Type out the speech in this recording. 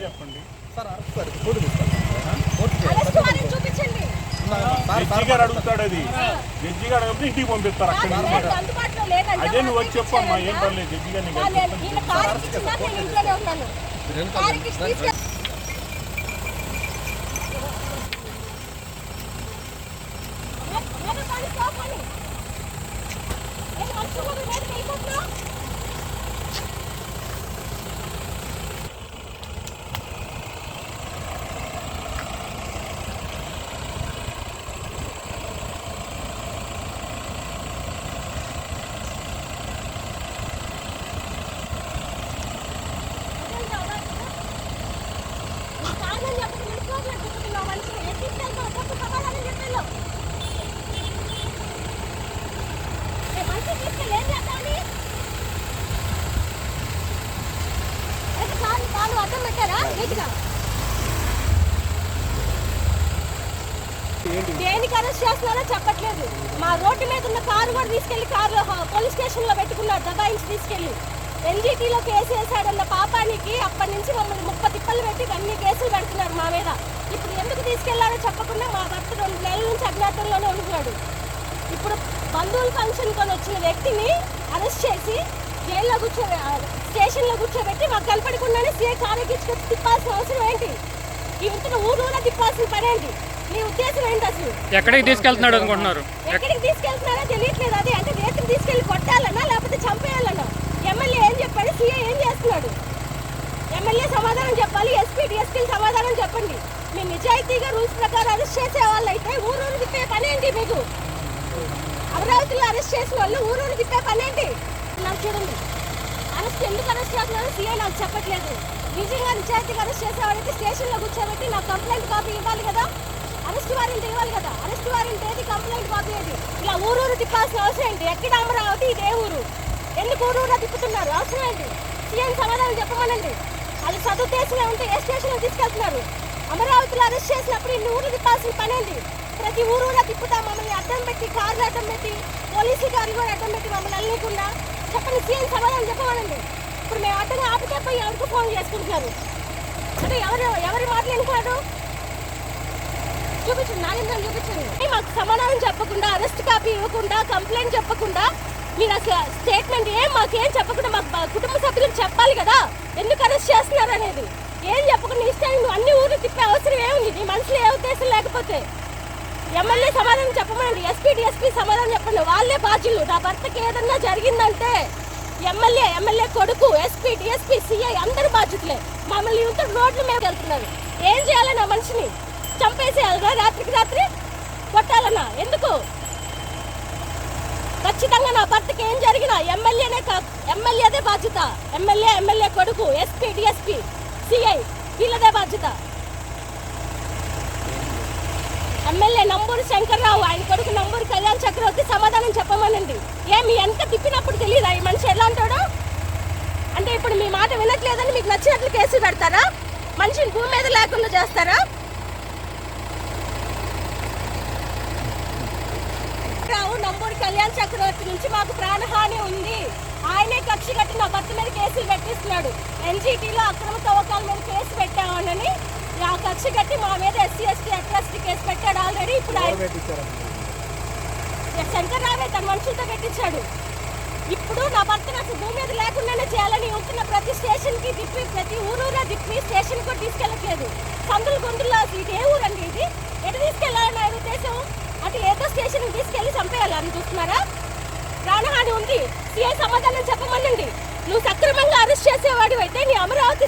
చెప్పండి sir sir photo తీసుకోండి. చూపించండి. జడ్జి గారు అడుగుతాడు, అది జడ్జి గారు అడిగితే ఇంటికి పంపిస్తారు అక్కడ నుంచి. అదే నువ్వు వచ్చి చెప్పమ్మా, ఏం పర్లేదు జడ్జి గారిని దేనికి అరెస్ట్ చేస్తున్నారో చెప్పట్లేదు. మా రోడ్డు మీద ఉన్న కారు కూడా తీసుకెళ్లి పోలీస్ స్టేషన్ లో పెట్టుకున్నారు, దబాయించి తీసుకెళ్లి. ఎన్జిటీలో కేసు వేసాడన్న పాపానికి అప్పటి నుంచి మమ్మల్ని 30 తిప్పలు పెట్టి అన్ని కేసులు పెడుతున్నారు మా మీద. ఇప్పుడు ఎందుకు తీసుకెళ్లారో చెప్పకుండా మా భర్త 2 నెలల నుంచి అజ్ఞాతంలోనే ఉంటున్నాడు. ఇప్పుడు బంధువుల ఫంక్షన్ కొని వచ్చిన వ్యక్తిని అరెస్ట్ చేసి జైల్లో స్టేషన్లో కూర్చోబెట్టి మాకు కనపడకుండానే సీఐ కారెక్కించుకొచ్చి తిప్పాల్సిన అవసరం ఏంటి? ఈ ఇంటిని ఊరూరా తిప్పాల్సిన పని ఏంటి? నీ ఉద్దేశం ఏంటి అసలు? ఎక్కడికి తీసుకెళ్తున్నాడు అనుకుంటున్నారు? ఎక్కడికి తీసుకెళ్తున్నారో తెలియట్లేదు. అది అంటే రేతులు తీసుకెళ్లి కొట్టాలన్నా లేకపోతే చంపేయాలన్నా? ఎమ్మెల్యే ఏం చెప్పాడు, సీఐ ఏం చేస్తున్నాడు? ఎమ్మెల్యే సమాధానం చెప్పాలి, ఎస్పీ డిఎస్పీలు సమాధానం చెప్పండి. మీ నిజాయితీగా రూల్స్ ప్రకారం అరెస్ట్ చేసే వాళ్ళు అయితే ఊరూరు తిప్పే పని ఏంటి మీకు? అమరావతిలో అరెస్ట్ చేసిన వాళ్ళు ఊరూరు తిప్పే పని ఏంటి? నాకు చూడండి, అరెస్ట్ ఎందుకు అరెస్ట్ చేస్తున్నారో సీఐ నాకు చెప్పట్లేదు. నిజంగా నిజాయితీగా అరెస్ట్ చేసేవాడైతే స్టేషన్లో కూర్చోబెట్టి నాకు కంప్లైంట్ కాపీ ఇవ్వాలి కదా, అరెస్ట్ వారెంట్ ఇవ్వాలి కదా. అరెస్ట్ వారెంట్ ఏది, కంప్లైంట్ కాపీ ఏది? ఇలా ఊరూరు తిప్పాల్సిన అవసరం ఏంటి? ఎక్కడ అమరావతి, ఇదే ఊరు, ఎందుకు ఊరూరా తిప్పుతున్నారు? అవసరం ఏంటి? సీఎం సమాధానం చెప్పమనండి. వాళ్ళు చదువు చేసినా ఉంటే ఏ స్టేషన్లో తీసుకెళ్తున్నారు? అమరావతిలో అరెస్ట్ చేసినప్పుడు ఇన్ని ఊరు తిప్పాల్సిన పని ఏంటి? ప్రతి ఊరూరా తిప్పుతా మమ్మల్ని అడ్డం పెట్టి, కార్లు అడ్డం పెట్టి, పోలీసు గారు కూడా అడ్డం పెట్టి మమ్మల్ని అల్లకుండా చెప్పండి. సీఎం సమాధానం చెప్పమనండి. ఇప్పుడు మేము అడ్డంగా ఆపితే పోయి ఎవరికి ఫోన్ చేసుకుంటున్నారు అంటే ఎవరి మాటలు ఎన్నుకున్నాడు? చూపించండి, నాగేంద్రం చూపించండి. మాకు సమాధానం చెప్పకుండా, అరెస్ట్ కాపీ ఇవ్వకుండా, కంప్లైంట్ చెప్పకుండా, మీరు అసలు స్టేట్మెంట్ మాకేం చెప్పకుండా మాకు కుటుంబ సభ్యులకు చెప్పాలి కదా ఎందుకు అరెస్ట్ చేస్తున్నారు అనేది. ఏం చెప్పకుండా ఇస్తే నువ్వు అన్ని ఊర్లు తిప్పే అవసరం ఏముంది? నీ మనసులో ఏ ఉద్దేశం లేకపోతే ఎమ్మెల్యే సమాధానం చెప్పమనండి, ఎస్పీ డిఎస్పీ సమాధానం చెప్పండి. వాళ్ళే బాధ్యులు. నా భర్తకి ఏదన్నా జరిగిందంటే ఎమ్మెల్యే కొడుకు, ఎస్పీ డిఎస్పీ సిఐ అందరూ బాధ్యతలే. మమ్మల్ని ఇంత రోడ్ల మీద వెళ్తున్నారు. ఏం చేయాలి? నా మనిషిని చంపేసేయాలన్నా? రాత్రికి రాత్రి కొట్టాలన్నా? ఎందుకు? ఖచ్చితంగా నా భర్తకి ఏం జరిగినా ఎమ్మెల్యేదే బాధ్యత. ఎమ్మెల్యే కొడుకు, ఎస్పీ డిఎస్పీ సిఐ వీళ్ళదే బాధ్యత. ఎమ్మెల్యే నంబూరు శంకర్రావు, ఆయన కొడుకు నంబూరు కళ్యాణ్ చక్రవర్తి సమాధానం చెప్పమనండి. మీ వెనక తిప్పినప్పుడు తెలియదా ఈ మనిషి ఎలా అంటాడో? అంటే ఇప్పుడు మీ మాట వినట్లేదని మీకు నచ్చినట్లు కేసు పెడతారా? మనిషిని భూమి మీద లేకుండా చేస్తారా? నంబూరు కళ్యాణ్ చక్రవర్తి నుంచి మాకు ప్రాణహాని ఉంది. ఆయనే కక్ష కట్టి నా భర్త మీద కేసులు పెట్టిస్తున్నాడు. ఎన్జిటీలో అక్రమ తవ్వకాల మీద కేసు పెట్టామని ఆ కక్ష కట్టి మా మీద ఎస్సీ ఎస్టీ అట్రాసిటీ కేసు పెట్టాడు ఆల్రెడీ. ఇప్పుడు శంకర్రావే తన మనుషులతో పెట్టించాడు. ఇప్పుడు నా భర్తను అసలు భూమి మీద లేకుండానే చేయాలని ఉంటున్న ప్రతి స్టేషన్కి తిప్పి, ప్రతి ఊరూరా తిప్పి స్టేషన్ కూడా తీసుకెళ్ళట్లేదు. సందులు గొంతుల్లో ఇది ఏ ఊరండి? ఇది ఎటు తీసుకెళ్ళాలని ఆయన ఉద్దేశం? అటు ఏదో స్టేషన్ తీసుకెళ్ళి చంపేయాలని చూస్తున్నారా? ప్రాణహాని ఉంది. సీఐ సమాధానం చెప్పమనండి. నువ్వు సక్రమంగా అరెస్ట్ చేసేవాడు అయితే నీ అమరావతి